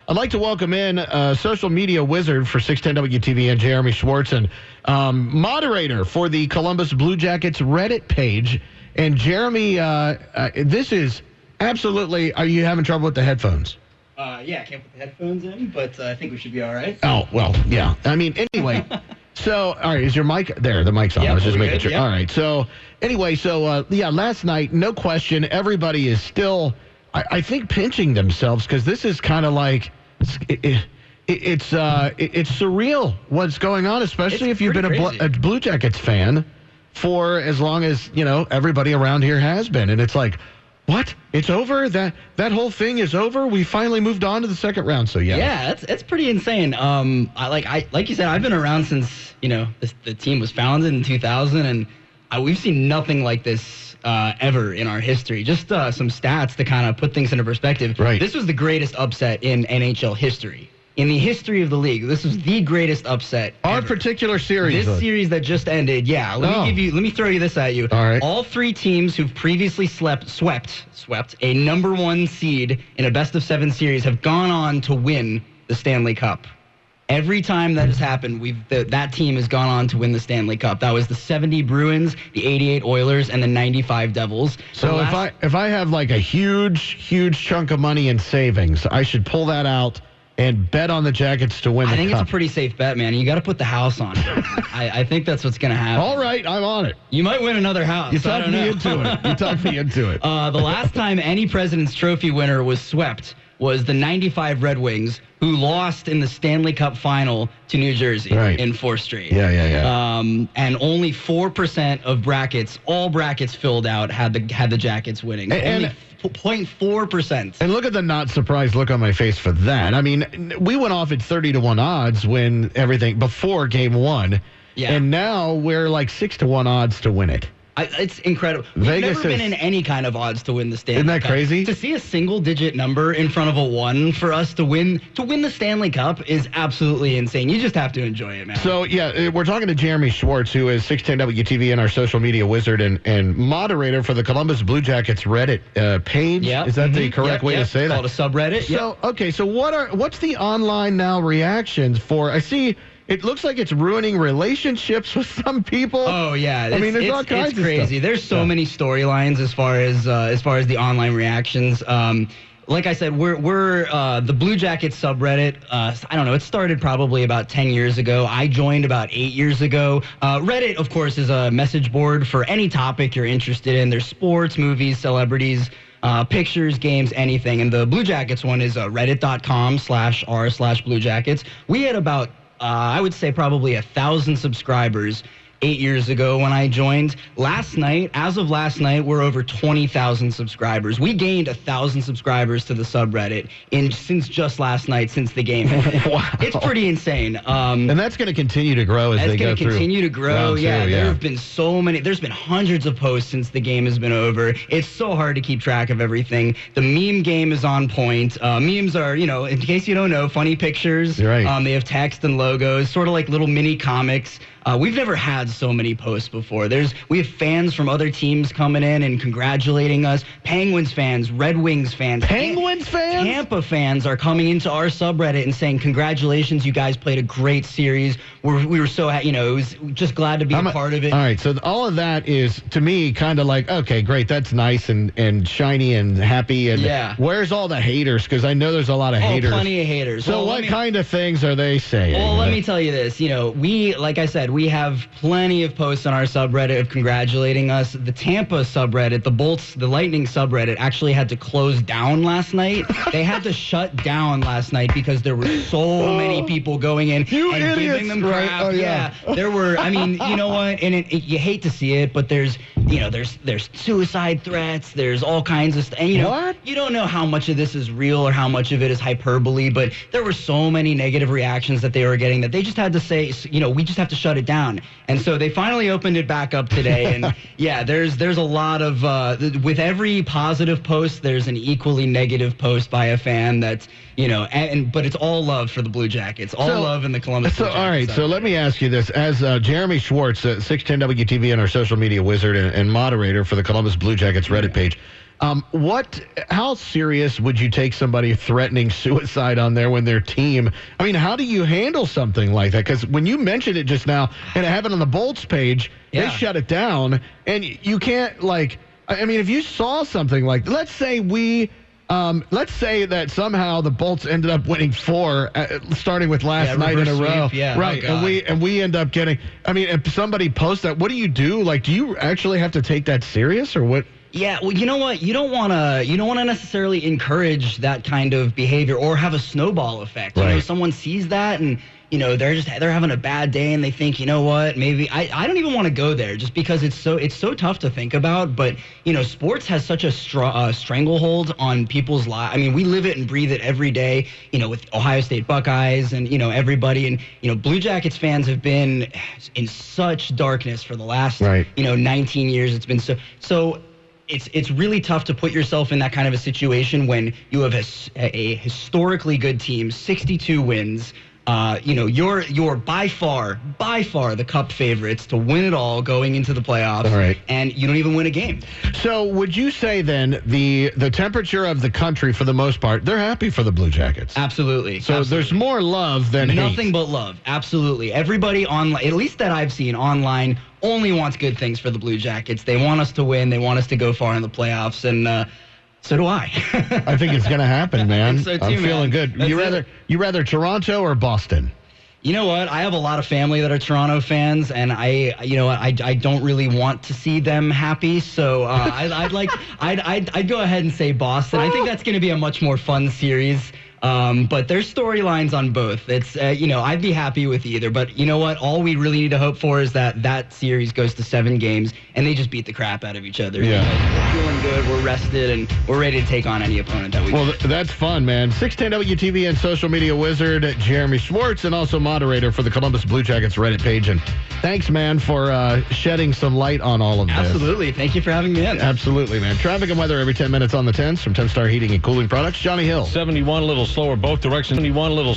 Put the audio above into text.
I'd like to welcome in social media wizard for 610 WTVN, Jeremy Schwartz, and moderator for the Columbus Blue Jackets Reddit page. And Jeremy, this is absolutely, are you having trouble with the headphones? Yeah, I can't put the headphones in, but I think we should be all right. Oh, well, yeah. I mean, anyway, so, all right, is your mic there? The mic's on. Yep, I was just making sure. Yep. All right, so, anyway, last night, no question, everybody is still, I think, pinching themselves because this is kind of like, it's surreal what's going on, especially if you've been a Blue Jackets fan for as long as, everybody around here has been. And it's like, what? It's over? That whole thing is over? We finally moved on to the second round, so yeah. Yeah, it's pretty insane. Like you said, I've been around since, the team was founded in 2000, and we've seen nothing like this ever in our history. Just some stats to kind of put things into perspective. Right. This was the greatest upset in NHL history. In the history of the league, this was the greatest upset Our ever. Particular series. This series that just ended, yeah. Let me throw you this at you. All right. All three teams who've previously swept a number one seed in a best-of-7 series have gone on to win the Stanley Cup. Every time that has happened, that team has gone on to win the Stanley Cup. That was the 70 Bruins, the 88 Oilers, and the 95 Devils. So if I have like a huge chunk of money in savings, I should pull that out and bet on the Jackets to win the Cup. I think it's a pretty safe bet, man. You got to put the house on it. I think that's what's going to happen. All right, I'm on it. You might win another house. You talked me into it. The last time any President's Trophy winner was swept was the 95 Red Wings, who lost in the Stanley Cup final to New Jersey in 4 straight. Yeah. And only 4% of all brackets filled out, had the Jackets winning. Only 0.4%. And look at the not surprised look on my face for that. I mean, we went off at 30-1 odds before game 1. Yeah. And now we're like 6-1 odds to win it. It's incredible. We've never been in any kind of odds to win the Stanley Cup. Isn't that crazy? To see a single-digit number in front of a 1 for us to win the Stanley Cup is absolutely insane. You just have to enjoy it, man. So, yeah, we're talking to Jeremy Schwartz, who is 610 WTVN, our social media wizard and moderator for the Columbus Blue Jackets Reddit page. Yep. Is that the correct way to say that? Called a subreddit. So, okay, so what's the online now reactions for? I see. It looks like it's ruining relationships with some people. Oh yeah, there's all kinds of crazy. stuff. There's so many storylines as far as the online reactions. Like I said, we're the Blue Jackets subreddit. I don't know. It started probably about 10 years ago. I joined about 8 years ago. Reddit, of course, is a message board for any topic you're interested in. There's sports, movies, celebrities, pictures, games, anything. And the Blue Jackets one is reddit.com/r/Blue Jackets. We had about I would say probably 1,000 subscribers 8 years ago when I joined. As of last night, we're over 20,000 subscribers. We gained 1,000 subscribers to the subreddit since just last night, since the game ended. Wow. It's pretty insane. And that's going to continue to grow as they go through. That's going to continue to grow. Yeah, there have been so many. There's been hundreds of posts since the game has been over. It's so hard to keep track of everything. The meme game is on point. Memes are, in case you don't know, funny pictures. You're right. They have text and logos, sort of like little mini comics. We've never had so many posts before. We have fans from other teams coming in and congratulating us. Penguins fans, Red Wings fans. Tampa fans are coming into our subreddit and saying, congratulations, you guys played a great series. We were so, it was just glad to be a part of it. All right, so all of that is, to me, kind of like, okay, great, that's nice and shiny and happy. And where's all the haters? Because I know there's a lot of haters. Plenty of haters. So what kind of things are they saying? Well, let me tell you this. Like I said, we have plenty of posts on our subreddit of congratulating us. The Tampa subreddit, the Lightning subreddit, actually had to close down last night. They had to shut down last night because there were so many people going in and giving them crap. Oh, yeah. There were. I mean, you know what? And you hate to see it, but there's suicide threats. There's all kinds of stuff. And you don't know how much of this is real or how much of it is hyperbole. But there were so many negative reactions that they were getting that they just had to say, we just have to shut it down. And so they finally opened it back up today. And there's a lot of with every positive post, there's an equally negative post by a fan that's but it's all love for the Blue Jackets, love in the Columbus Blue Jackets. All right, so let me ask you this. As Jeremy Schwartz, 610 WTVN, our social media wizard and moderator for the Columbus Blue Jackets Reddit page, How serious would you take somebody threatening suicide on there when their team? I mean, how do you handle something like that? Because when you mentioned it just now, and it happened on the Bolts page, they shut it down, and you can't I mean, if you saw something like, let's say that somehow the Bolts ended up winning 4, starting with last night in a row. Yeah, right. And we end up getting, I mean, if somebody posts that, what do you do? Like, do you actually have to take that serious or what? Yeah, well, you know what? You don't want to necessarily encourage that kind of behavior or have a snowball effect. Right. You know, someone sees that and they're having a bad day and they think, you know what, maybe I don't even want to go there just because it's so tough to think about. But sports has such a stranglehold on people's lives. I mean, we live it and breathe it every day. With Ohio State Buckeyes and everybody, and Blue Jackets fans have been in such darkness for the last 19 years. It's been so. It's really tough to put yourself in that kind of a situation when you have a historically good team, 62 wins. You're by far the Cup favorites to win it all going into the playoffs, and you don't even win a game. So would you say then the temperature of the country, for the most part, they're happy for the Blue Jackets? Absolutely. So there's more love than nothing hate. but love. Absolutely. Everybody online, at least that I've seen online, only wants good things for the Blue Jackets. They want us to win. They want us to go far in the playoffs, and so do I. I think it's going to happen, man. I think so too, I'm feeling good. You rather Toronto or Boston? You know what? I have a lot of family that are Toronto fans, and I don't really want to see them happy. So I'd go ahead and say Boston. I think that's going to be a much more fun series. But there's storylines on both. It's I'd be happy with either. But you know what? All we really need to hope for is that series goes to 7 games and they just beat the crap out of each other. Yeah. We're feeling good. We're rested, and we're ready to take on any opponent that we. Well, that's fun, man. 610 WTVN social media wizard Jeremy Schwartz, and also moderator for the Columbus Blue Jackets Reddit page. And thanks, man, for shedding some light on all of this. Absolutely. Thank you for having me in. Absolutely, man. Traffic and weather every 10 minutes on the 10s from 10 Star Heating and Cooling Products. Johnny Hill. 71 a little slower both directions. 71 a little